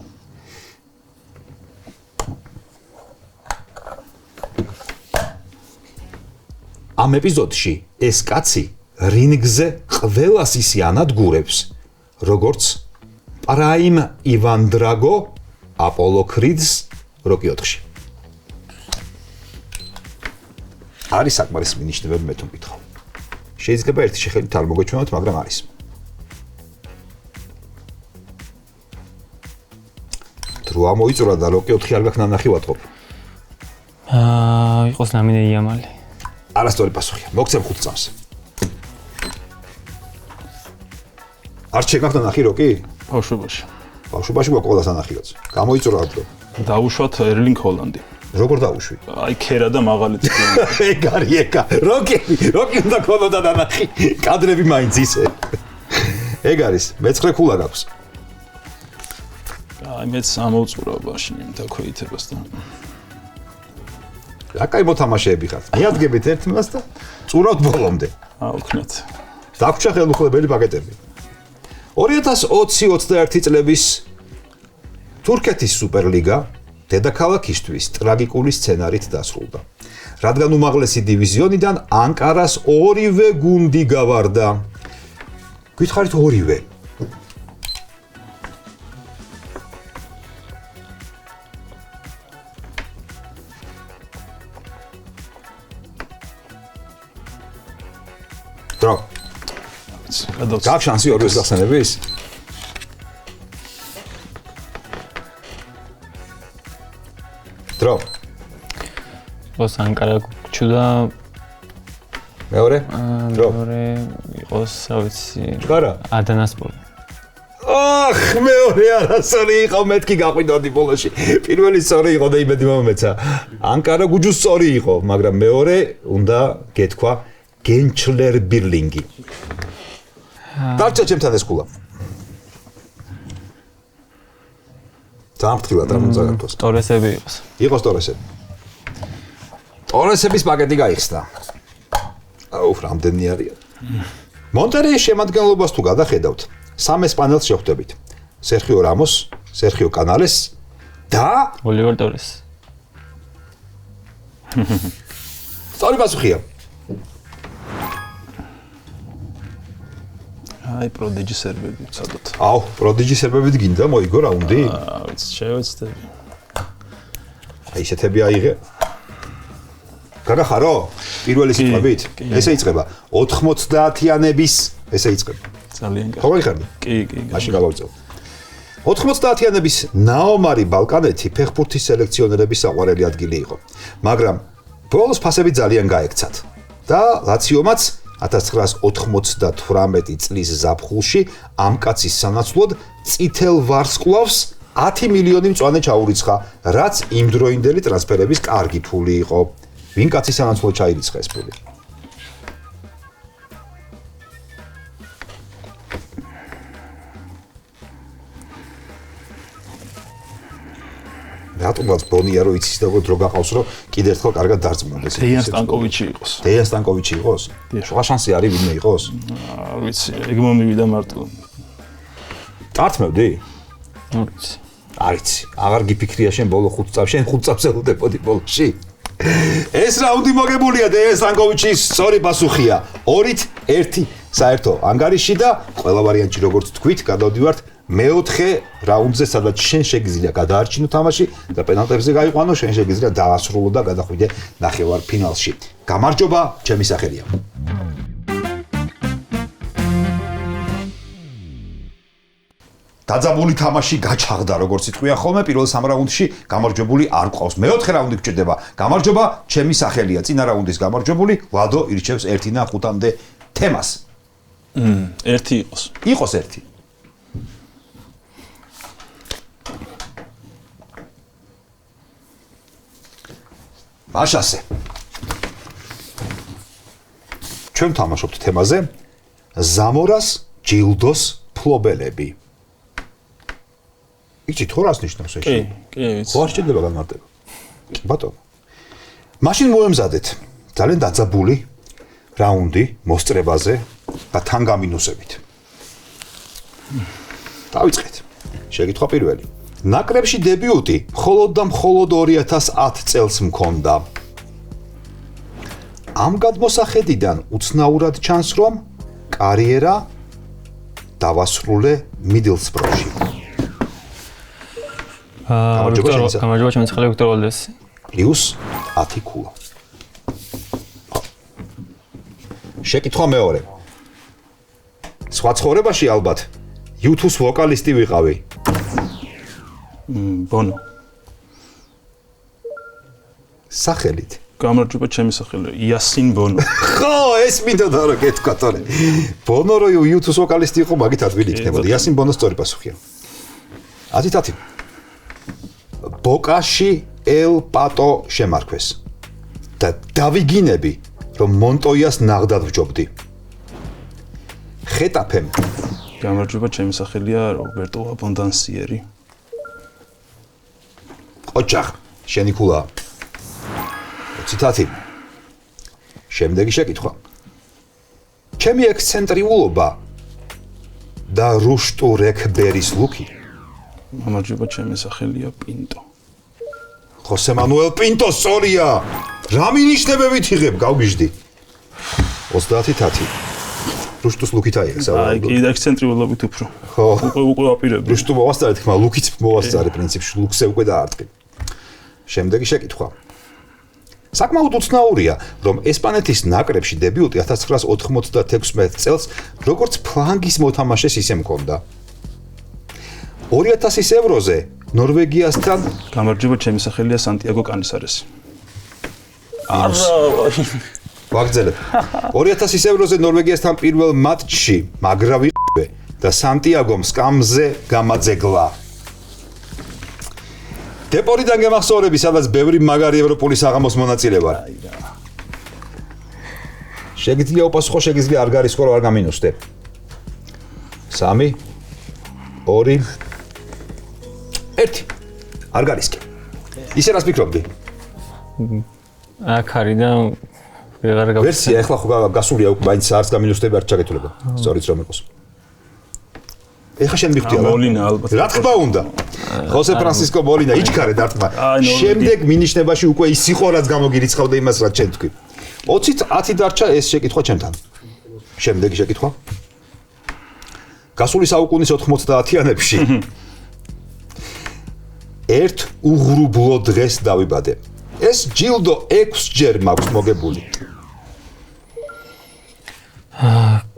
ამ ეპიზოდში ეს კაცი რინგზე ყველას ისე ანადგურებს, როგორც პრაიმ ივან დრაგო აპოლო კრიდს როკი 4-ში. არის საკმარის მინიშნებები მე თუ მკითხავ. შეიძლება ერთი შეხედვით არ მოგეჩვენოთ, მაგრამ არის. დრო ამოიწურა და როკი 4 არ გაქვს ნანახი ვატყობ. იყოს ნამინე იამალი. არასწორი პასუხია. მოგცემ 5 წამს. არ შეგაქვს ნანახი როკი? ბავშვობაში. ბავშვობაში გვაქვს ყველა ნანახი როც. გამოიწურა დრო. დაუშვათ ერლინგ ჰოლანდი. როგორ დაუშვი? აი ქერა და მაღალი წიგნი. ეგ არის ეკა. როკი უნდა ქონოდა ნანახი. კადრები მაინც ისე. ეგ არის. მეცხრე ქულა გაქვს. აი მეც ამოვწურავ ბაშინი დაქვეითებას და რა კაი მოთამაშეები ხართ. მიადგებით ერთმანს და წურავთ ბოლომდე. აუქნათ. დაგვრჩა ხელუხლებელი პაკეტები. 2020-21 წლების თურქეთის სუპერლიგა დედაქალაქისთვის ტრაგიკული სცენარით დასრულდა. რადგან უმაღლესი დივიზიონიდან ანკარას ორივე გუნდი გავარდა. გითხარით ორივე. დრო. გაქვს შანსი ორივეს გახსენების? დრო. იყოს ანკარა გუჩუდა. მეორე? დრო. მეორე იყოს, რა ვიცი, გარა. ადანასპორი. ახ, მეორე არასწორი იყო, მეთქი გაყვიდოდი ბოლოში. პირველი სწორი იყო და იმედი მომეცა. ანკარა გუჯუ სწორი იყო, მაგრამ მეორე უნდა გეთქვა გენჩლერ ბირლინგი. დარჩა ჩემთან ეს ქულა. დამფრთხილად არ უნდა გართოს. ტორესები იყოს. იყოს ტორესები. ტორესების პაკეტი გაიხსნა. აუ, რამდენი არის? მონტერეის შემადგენლობას თუ გადახედავთ, 3 ესპანელს შევხვდებით. სერხიო რამოს, სერხიო კანალეს და ოლივერ ტორეს. სწორი პასუხია. აი პროდიჯი სერბები ვცადოთ. აუ, პროდიჯი სერბებით გინდა მოიგო რაუნდი? ვიცი, შევეცდები. აი ესეთები აიღე. გაგახარო? პირველი სიტყვებით? ესე იწყება 90-იანების, ესე იწყება. ძალიან კარგი. ხო გიხარდი? კი. მაშინ გავავწევ. 90-იანების ნაომარი ბალკანეთი ფეხბურთის სელექციონერების საყვარელი ადგილი იყო. მაგრამ ბოლოს ფასები ძალიან გაექცათ და ლაციომაც 1998 წლის ზაფხულში ამ კაცის სანაცვლოდ წითელ ვარსკვლავს 10 მილიონი მწვანე ჩაურიცხა, რაც იმდროინდელი ტრანსფერების კარგი ფული იყო. ვინ კაცის სანაცვლოდ ჩაირიცხა ეს ფული? რატომაც ბონია რო იცის და დრო გახავს რომ კიდე ერთხელ კარგად დარწმუნდეს. დეიან სტანკოვიჩი იყოს. დეიან სტანკოვიჩი იყოს? სხვა შანსი არის ვინმე იყოს? არ ვიცი, ეგ მომივიდა მარტო. წართმევდი? არ ვიცი. არ იცი. აღარ გიფიქრია შენ ბოლო 5 წამს, შენ 5 წამს ელოდებოდი ბოლოში. ეს რაუნდი მოგებულია დეიან სტანკოვიჩის სწორი პასუხია. 2-1 საერთო ანგარიში და ყველა ვარიანტი როგორც თქვით, გადავდივართ მეოთხე რაუნდზე, სადაც შენ შეგიძლია გადაარჩინო თამაში და პენალტებზე გაიყვანო, შენ შეგიძლია დაასრულო და გადახვიდე ნახევარფინალში. გამარჯობა, ჩემი სახელია. დაძაბული თამაში გაჩაღდა, როგორც იტყვია ხოლმე, პირველ 3 რაუნდში გამარჯვებული არ გვყავს. მეოთხე რაუნდი გჭირდება. გამარჯობა, ჩემი სახელია. წინა რაუნდის გამარჯვებული ვლადო ირჩევს 1-დან 5-მდე თემას. 1 იყოს. იყოს 1. მაშასე. ჩვენ თამაშობთ თემაზე ზამორას ჯილდოს ფლობელები. იცი თუ რას ნიშნავს ეს? კი, ვიცი. ხო არ შეიძლება განმარტება. კი ბატონო. მაშინ მოემზადეთ ძალიან დაძაბული რაუნდი მოსწრებაზე და თან გამინუსებით. დავიწყეთ. შეკითხვა პირველი. ნაკრებში დებიუტი მხოლოდ და მხოლოდ 2010 წელს მქონდა. ამ გადმოსახედიდან უცნაურად ჩანს, რომ კარიერა დავასრულე მიდლსბროში. გამარჯობა, ჩემი სახელია ვიქტორ ვალდესი. პლუს 10 ქულა. შეკითხვა მეორე. სხვა ცხოვრებაში ალბათ YouTube-ს ვოკალისტი ვიყავი. ბონო. სახელით. გამარჯობა ჩემი სახელი იასინ ბონო. ხო, ეს მინდოდა რომ გეთქვა თორე. ბონო რო YouTube ვოკალისტი იყო, მაგით ადვილი იქნებოდა. იასინ ბონოს სწორი პასუხია. 10. ბოკაში ელ პატო შემარქვეს. და დავიგინები, რომ მონტოიას ნაღდად ვჯობდი. ხეტაფემ. გამარჯობა ჩემი სახელია რობერტო აბონდანსიერი. ოჯახ, შენი ქულა. ციტატი. შემდეგი შეკითხვა. ჩემი ექსცენტრიულობა და რუშტურეკბერის ლუკი. გამარჯობა ჩემი სახელია პინტო. ხოსე მანუელ პინტო სწორია. რა მინიშნებებით იღებ, გავგიჟდი. 30. რუშტუს ლუკით აიღეს. აი, კიდე ექსცენტრიულობით უფრო. ხო. უკვე აპირებ. რუშტუ მოვასწარე თქმა, ლუკიც მოვასწარე პრინციპში, ლუქსე უკვე დაარტყი. შემდეგი შეკითხვა. საკმაოდ უცნაურია, რომ ესპანეთის ნაკრებში დებიუტი 1996 წელს როგორც ფლანგის მოთამაშეს ისე მქონდა. 2000 ევროზე ნორვეგიასთან გამარჯობა ჩემი სახელია სანტიაგო კანისარესი. ვაგრძელებ. 2000 ევროზე ნორვეგიასთან პირველ მატჩში მაგრა ვიყიდე და სანტიაგომ სკამზე გამაძეგლა. დეპორიდან გემახსოვრები, სადაც ბევრი მაგარი ევროპული საღამოს მონაწილე ვარ. შეგიძლია უპასუხო, შეგიძლია არ გარისხო, რომ არ გამინუსდე. 3 2 1 არ გარისკე. ისე რას ფიქრობდი? აქ არის და ვეღარ გავხსნა. ვერსია ახლა ხო გასულია უკვე, მაინც არც გამინუსდები, არც ჩაგეთულება. სწორიც რომ იყოს. ეხა შენ მიხვდია რა? მოლინა ალბათ. რა თქმა უნდა. ხოსე ფრანსისკო მოლინა იჩქარე დარტყმა. შემდეგ მინიშნებაში უკვე ის იყო, რაც გამოგირიცხავდა იმას, რაც შენ თქვი. 20-ით 10 დარჩა ეს შეკითხვა ჩემთან. შემდეგი შეკითხვა. გასული საუკუნის 90-იანებში ერთ უღრუბლო დღეს დავიბადე. ეს ჯილდო 6-ჯერ მაქვს მოგებული.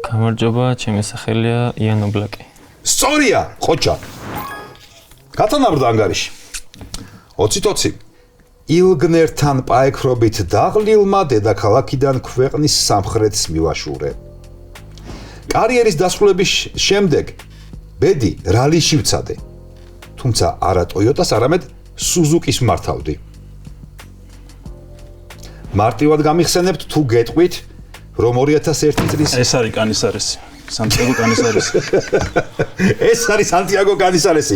გამარჯობა, ჩემი სახელია იანო ბლაკი. სწორია, ყოჩა. გათანაბრდა ანგარიში. 20-20. ილგნერთან პაექრობით დაღლილმა დედაქალაქიდან ქვეყნის სამხრეთს მივაშურე. კარიერის დასრულების შემდეგ ბედი რალიში ვცადე. თუმცა არა ტოიოტას, არამედ სუზუკის მართავდი. მარტივად გამიხსენებთ თუ გეტყვით, რომ 2001 წლის ეს არის კანისარესი. სანტიაგო კანისარესი. ეს არის სანტიაგო კანისარესი.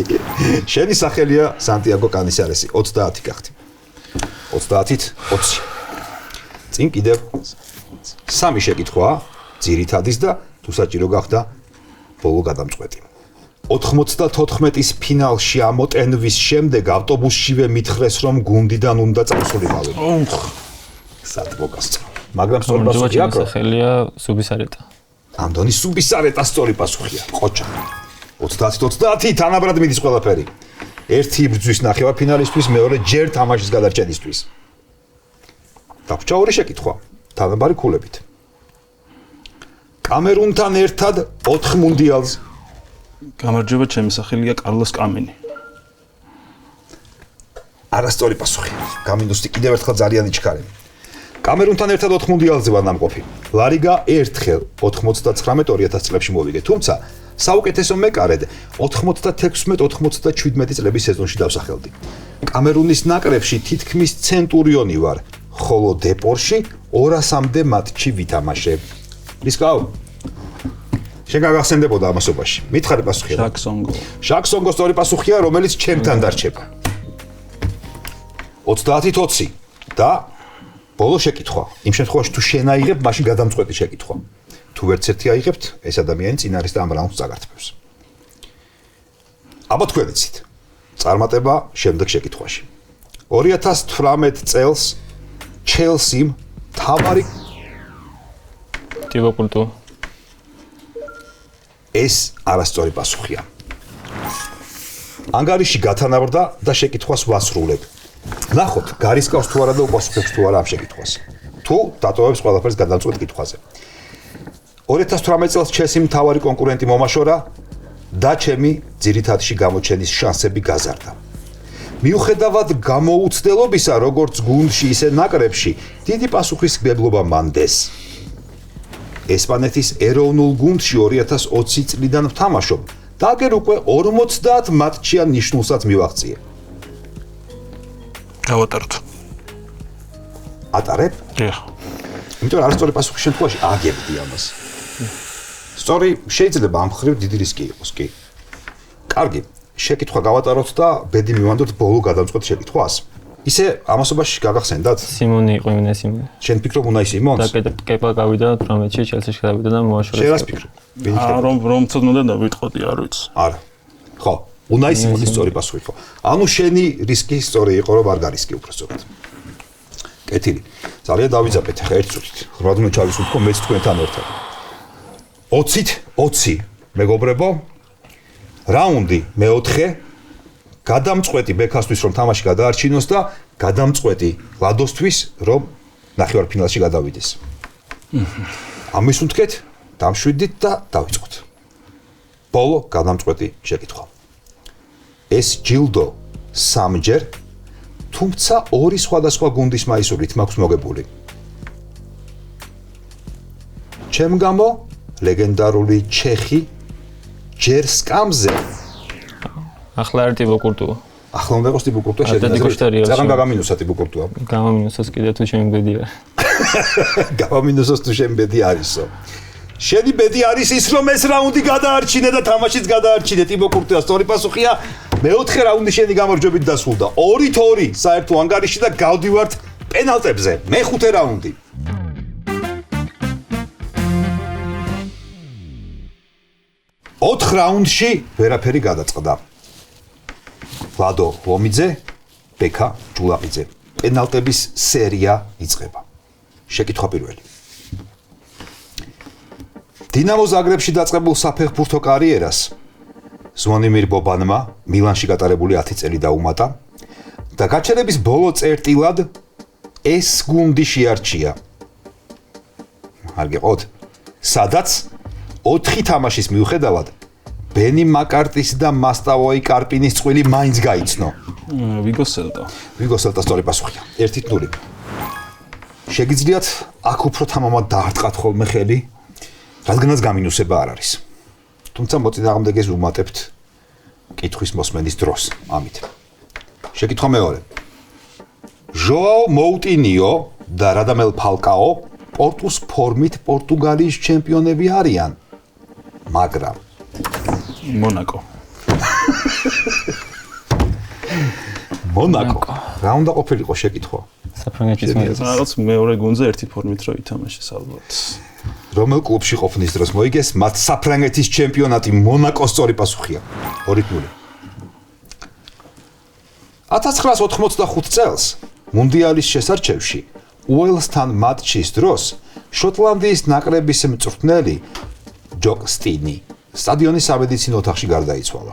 შენი სახელია სანტიაგო კანისარესი. 30 გახდი. 30-ით 20. წინ კიდევ 3 შეკითხვა, ძირითადის და თუ საჭირო გახდა ბოლო გადამწყვეტი. 94-ის ფინალში ამოტენვის შემდეგ ავტობუსშივე მითხრეს, რომ გუნდიდან უნდა წავსულიყავი. სად მოგასწრო. მაგრამ სწორი პასუხია ჩემი სახელია სუბისარეტა. ანდონი სუბისარეტა სწორი პასუხია. ყოჩა. 30-30 თანაბრად მიდის ყველაფერი. ერთი ბრძვის ნახევარ ფინალისთვის, მეორე ჯერ თამაშის გადარჩენისთვის. დაგვჭა ორი შეკითხვა. თანაბარი ქულებით. კამერუნთან ერთად 4 მუნდიალს. გამარჯობა ჩემი სახელია კარლოს კამინი. არასწორი პასუხი. გამინუსდი კიდევ ერთხელ ძალიან იჩქარე. კამერუნთან ერთად 4 მუნდიალზე ვარ ნამყოფი. ლა ლიგა ერთხელ 99-2000 წლებში მოვიგე, თუმცა საუკეთესო მეკარედ 96-97 წლების სეზონში დავსახელდი. კამერუნის ნაკრებში თითქმის ცენტურიონი ვარ, ხოლო დეპორში 200-მდე მატჩი ვითამაშე. რისკავ? შენ გაგახსენდებოდა ამასობაში. მითხარი პასუხია. შაქსონგო. შაქსონგო სწორი პასუხია, რომელიც ჩემთან დარჩება. 30-20 და ბოლო შეკითხვა. იმ შემთხვევაში თუ შენ აიღებ, მაშინ გადამწყვეტი შეკითხვა. თუ ვერც ერთი აიღებთ, ეს ადამიანი წინ არის და ამ რაუნდს წაგართმევს. აბა თქვენ იცით. წარმატება შემდეგ შეკითხვაში. 2018 წელს ჩელსიმ თავარი ტიბო კურტუ. ეს არასწორი პასუხია. ანგარიში გათანაბრდა და შეკითხვას ვასრულებ. ნახოთ, გარისკავს თუ არა და უპასუხებს თუ არა ამ შეკითხვას. თუ დატოვებს ყველაფერს გადამწყვეტ კითხვაზე. 2018 წელს ჩელსიმ თავარი კონკურენტი მომაშორა და ჩემი ძირითადში გამოჩენის შანსები გაზარდა. მიუხედავად გამოუცდელობისა, როგორც გუნდში, ისე ნაკრებში, დიდი პასუხისმგებლობა მანდეს. ესპანეთის ეროვნულ გუნდში 2020 წლიდან ვთამაშობ და აგერ უკვე 50 მატჩიან ნიშნულსაც მივაღწიე. გავატაროთ. ატარებ? დიახ. იმიტომ რომ არასწორი პასუხის შემთხვევაში აგებდი ამას. სწორი შეიძლება ამ ხრივ დიდი რისკი იყოს, კი. კარგი, შეკითხვა გავატაროთ და ბედი მივანდოთ ბოლო გადამწყვეტ შეკითხვას. ისე ამასობაში გაგახსენდათ? სიმონი იყო იმენა სიმონი. შენ ფიქრობ უნაი სიმონს? და კეპა გავიდა 18-ში ჩელსიში გავიდა და მოაშორეს. შენ რას ფიქრობ? რომ ცოდნა და ვიტყოდი, არ ვიცი. არა. ხო, უნაი სიმონის სწორი პასუხი იყო. ანუ შენი რისკი სწორი იყო, რომ არ გარისკი უბრალოდ. კეთილი. ძალიან დავიძაბეთ ხა ერთ წუთით. რადგან ჩავისვით მეც თქვენთან ერთად. 20-ით 20 მეგობრებო. რაუნდი მეოთხე. გადამწყვეტი ბექასთვის რომ თამაში გადაარჩინოს და გადამწყვეტი ლადოსთვის რომ ნახევარფინალში გადავიდეს. ამის უთქეთ, დამშვიდით და დავიწყოთ. ბოლო გადამწყვეტი შეკითხვა. ეს ჯილდო სამჯერ, თუმცა ორი სხვადასხვა გუნდის მაისურით მაქვს მოგებული. ჩემ გამო ლეგენდარული ჩეხი ჯერ სკამზე ახლა არ ტიბო კურტუა. ახლა უნდა იყოს ტიბო კურტუა შეძლებელია. ძალიან გაგამინუსა ტიბო კურტუა. გამამინუსოს კიდე თუ ჩემი ბედი არის. გამამინუსოს თუ ჩემი ბედი არისო. შენი ბედი არის ის რომ ეს რაუნდი გადაარჩინე და თამაშიც გადაარჩინე ტიბო კურტუა. სწორი პასუხია. მეოთხე რაუნდი შენი გამარჯვებით დასრულდა. 2-2 საერთო ანგარიში და გავდივართ პენალტებზე. მეხუთე რაუნდი. ოთხ რაუნდში ვერაფერი გადაწყდა. ვლადო ლომიძე, ბექა ჯულაყიძე. პენალტების სერია იწყება. შეკითხვა პირველი. დინამო ზაგრებში დაწყებულ საფეხბურთო კარიერას ზვონიმირ ბობანმა მილანში გატარებული 10 წელი დაუმატა და გაჩერების ბოლო წერტილად ეს გუნდი შეარჩია. არ გიყოთ? სადაც 4 თამაშის მიუხედავად ბენი მაკარტის და მასტავოი კარპინის წყვილი მაინც გაიცნო. ვიგო სელტა. ვიგო სელტა სწორი პასუხია. 1-0. შეგიძლიათ აქ უფრო თამამად დაარტყათ ხოლმე ხელი, რადგანაც გამინუსება არ არის. თუმცა მოწინააღმდეგეს ვუმატებთ კითხვის მოსმენის დროს. ამით. შეკითხვა მეორე. ჟოაო მოუტინიო და რადამელ ფალკაო პორტუს ფორმით პორტუგალიის ჩემპიონები არიან. მაგრამ მონაკო. მონაკო. რა უნდა ყოფილიყო შეკითხვა? საფრანგეთის მაგაზინს. რაღაც მეორე გუნდზე ერთი ფორმით რო ითამაშეს ალბათ. რომელ კლუბში ყოფნის დროს მოიგეს მათ საფრანგეთის ჩემპიონატი მონაკოს სწორი პასუხია. 2-0. 1985 წელს მუნდიალის შესარჩევში უელსთან მატჩის დროს შოტლანდიის ნაკრების მწვრთნელი ჯოკ სტინი სტადიონის სამედიცინო ოთახში გარდაიცვალა.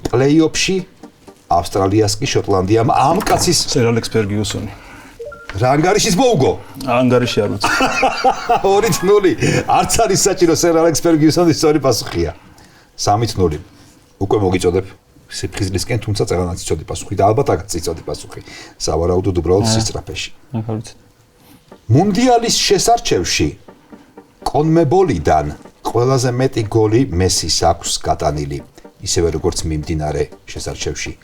პლეი-ოფში ავსტრალიას კი შოტლანდიამ ამ კაცის სერ ალექს ფერგიუსონი. რა ანგარიშის მოუგო? ანგარიში არ ვიცი. 2-0. არც არის საჭირო სერ ალექს ფერგიუსონის სწორი პასუხია. 3-0. უკვე მოგიწოდებ სიფხიზლისკენ, თუმცა წერანაც იცოდი პასუხი და ალბათ აქაც იცოდი პასუხი. სავარაუდოდ უბრალოდ სისწრაფეში. მუნდიალის შესარჩევში კონმებოლიდან ყველაზე მეტი გოლი მესის აქვს გატანილი, ისევე როგორც მიმდინარე შესარჩევში.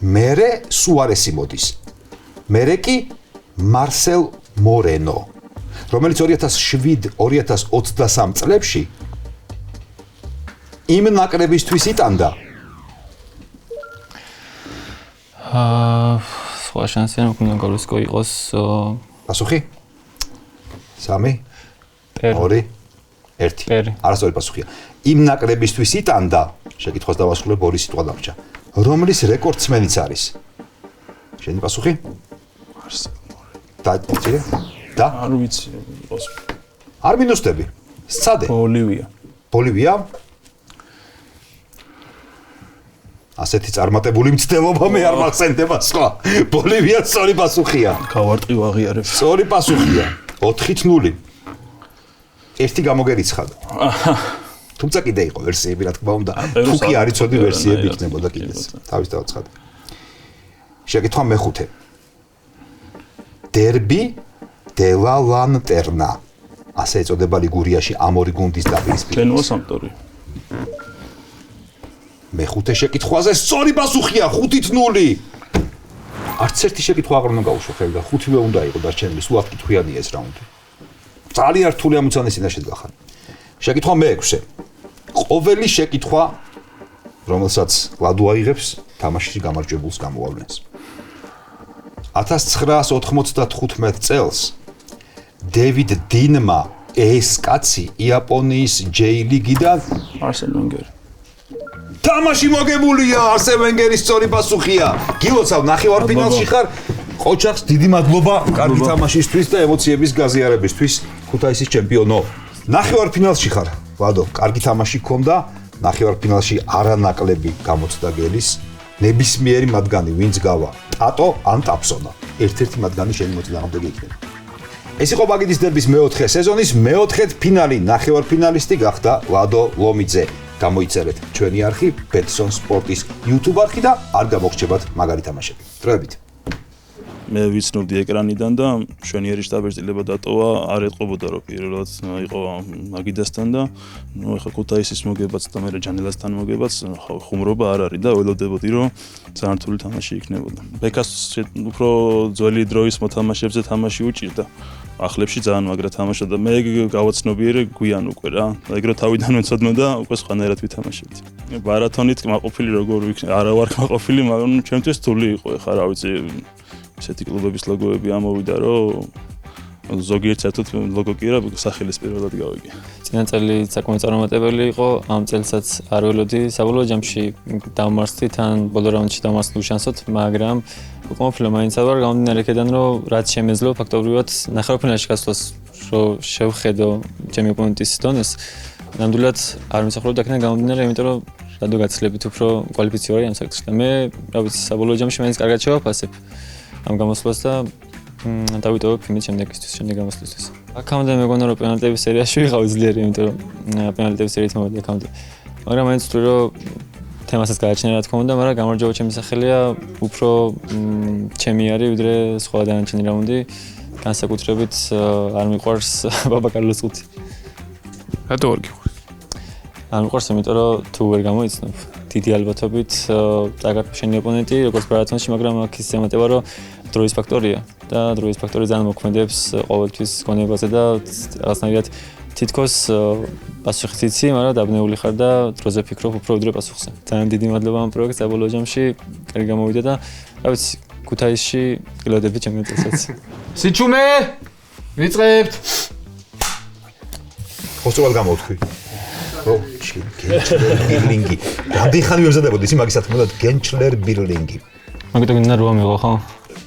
მერე სუარესი მოდის. მერე კი მარსელ მორენო, რომელიც 2007-2023 წლებში იმ ნაკრებისთვის იტანდა. სხვა შანსი არ მქონდა გოლისკო იყოს. პასუხი? 3, 2, 1. არასწორი პასუხია. იმ ნაკრებისთვის იტანდა, შეკითხვას დავასრულებ, ორი სიტყვა დამრჩა. რომლის რეკორდსმენიც არის? შენი პასუხი? და არ ვიცი. არ მინუსდები. სცადე. ბოლივია. ბოლივია? ასეთი წარმატებული მცდელობა მე არ მახსენდება სხვა. ბოლივია სწორი პასუხია. გავარტყი ვაღიარებ. სწორი პასუხია. 4-0. ერთი გამოგერიცხადა. თუმცა კიდე იყო ვერსიები, რა თქმა უნდა. თუ კი არ იცოდი ვერსიები იქნებოდა კიდეც. თავის დავაცხადე. შეკითხვა მეხუთე. Derby de la Lanterna. ასე ეწოდება ლიგურიაში ამ ორი გუნდის დაპირისპირება. Genoa Sampdoria. მეხუთე შეკითხვაზე სწორი პასუხია 5-0. არც ერთი შეკითხვა აღარ უნდა გაუშვო ხელდა, 5-ვე უნდა იყო დარჩენილი, სულ 10 კითხვიანია ეს რაუნდი. ძალიან რთული ამოცანის წინაშე დგახარ. შეკითხვა მე-6. ყოველი შეკითხვა, რომელსაც ლადო აიღებს, თამაშში გამარჯვებულს გამოავლენს. 1995 წელს დევიდ დინმა ეს კაცი იაპონიის J-ლიგიდან Arsene Wenger. თამაში მოგებულია, არსენ ვენგერის სწორი პასუხია. გილოცავ ნახევარფინალში ხარ. ყოჩახს დიდი მადლობა კარგი თამაშისთვის და ემოციების გაზიარებისთვის. ქუთაისის ჩემპიონო. ნახევარფინალში ხარ. ლადო, კარგი თამაში გქონდა. ნახევარფინალში არანაკლები გამოცდა გელის. ნებისმიერი მათგანი ვინც გავა. ტატო ან ტაფსონა. ერთ-ერთი მათგანი შენი მოწინააღმდეგე იქნება. ეს იყო ბაგიდის დერბის მეოთხე სეზონის მეოთხედ ფინალი. ნახევარფინალისტი გახდა ლადო ლომიძე. გამოიწერეთ ჩვენი არხი Betson Sport-ის YouTube არხი და არ გამოგრჩებათ მაგარი თამაშები. დროებით. მე ვიცნობდი ეკრანიდან და შვენიერი შტაბერტილება დატოვა, არ ეტყობოდა რომ პირველად იყო მაგიდასთან და ნუ ეხა ქუთაისის მოგებაც და მე ჯანელასთან მოგებაც ხუმრობა არ არის და ველოდებოდი რომ ძალიან რთული თამაში იქნებოდა. ბეკას უფრო ძველი დროის მოთამაშეებზე თამაში უჭირდა. ახლებში ძალიან მაგრა თამაშა და მე გავაცნობიერე გვიან უკვე რა. ეგრე თავიდან მეცოდნოდა უკვე სხვანაირად ვითამაშებდი. მარათონით მაყოფილი როგორ იქნება? არა ვარ მაყოფილი, მაგრამ ჩემთვის რთული იყო ეხა რა ვიცი ესეთი კლუბების ლოგოები ამოვიდა რომ ზოგიერთ საერთოდ ლოგო კი რა სახელის პირველად გავიგე. წინა წელი საკმაოდ წარუმატებელი იყო, ამ წელსაც არ ველოდი საბოლოო ჯამში დავმარცხდი, თან ბოლო რაუნდში დავმარცხდი უშანსოთ, მაგრამ უკმაყოფილო მაინც ვარ გამომდინარე იქედან რომ რაც შემეძლო ფაქტობრივად ნახევარფინალში გასვლას რომ შევხედო ჩემი ოპონენტის დონეს, ნამდვილად არ მსახურობდა იქიდან გამომდინარე, იმიტომ რომ რადო გაცილებით უფრო კვალიფიცია ვარ ამ საკითხში და მე რა ვიცი საბოლოო ჯამში მაინც კარგად შევაფასებ ამ გამოსვლას და დავიტოვებ იმით შემდეგისთვის, შემდეგ გამოსვლისთვის. აქამდე მეგონა რომ პენალტების სერიაში ვიყავი ძლიერი, იმიტომ რომ პენალტების სერიით მოვედი აქამდე. მაგრამ მაინც ვთვლი რომ თემასაც გააჩნია რა თქმა უნდა, მაგრამ გამარჯვება ჩემი სახელია, უფრო ჩემი არის ვიდრე სხვა დანარჩენი რაუნდი. განსაკუთრებით არ მიყვარს ბაბა კარლოს 5. რატო არ გიყვარს? არ მიყვარს, იმიტომ რომ თუ ვერ გამოიცნობ დიდი ალბათობით დაგარფა შენი ოპონენტი, როგორც მარათონში, მაგრამ აქ ის ემატება რომ დროის ფაქტორია და დროის ფაქტორი ძალიან მოქმედებს ყოველთვის გონებაზე და რაღაცნაირად თითქოს პასუხიც იცი, მაგრამ დაბნეული ხარ და დროზე ფიქრობ უფრო ვიდრე პასუხზე. ძალიან დიდი მადლობა ამ პროექტს საბოლოო ჯამში, კარგი გამოვიდა და რა ვიცი, ქუთაისში გილოდები ჩემი წელსაც. სიჩუმე! ვიწყებთ! ხოსროვალ გამოვთქვი. ო, გენჩლერ ბირლინგი. რამდენი ხანი ვერ ზადებოდი ისი მაგის სათქმელად გენჩლერ ბირლინგი. მაგიტო გინდა რომ ამიღო ხო?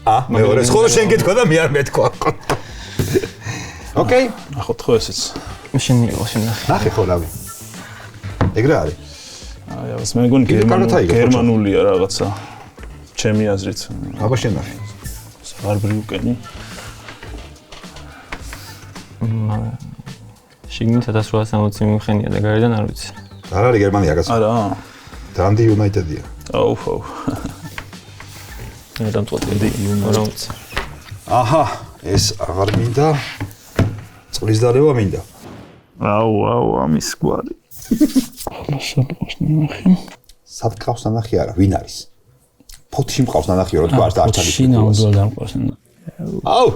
მეორე ხოლო შენ გეთქვა და მე არ მეთქვა. ოკეი. ახო თქო ესეც. შენ იყო შენ ნახე. ნახე ხო რავი. ეგრე არის. აი ეს მე მგონი გერმანულია რაღაცა. ჩემი აზრით. აბა შენ ნახე. არბრიუკენი. შიგნით 1860 მიმხენია და გარედან არ ვიცი. არ არის გერმანია კაცო. არა. დანდი იუნაიტედია. აუ. მე დამწყვეტდი იუნაიტედ. აჰა, ეს აღარ მინდა. წყლის დალევა მინდა. აუ, ამის გვარი. სად ყავს ნანახი არა, ვინ არის? ფოთში მყავს ნანახი რა თქვა, არ წაარჩაგის. შინა უნდა დამყოს. აუ.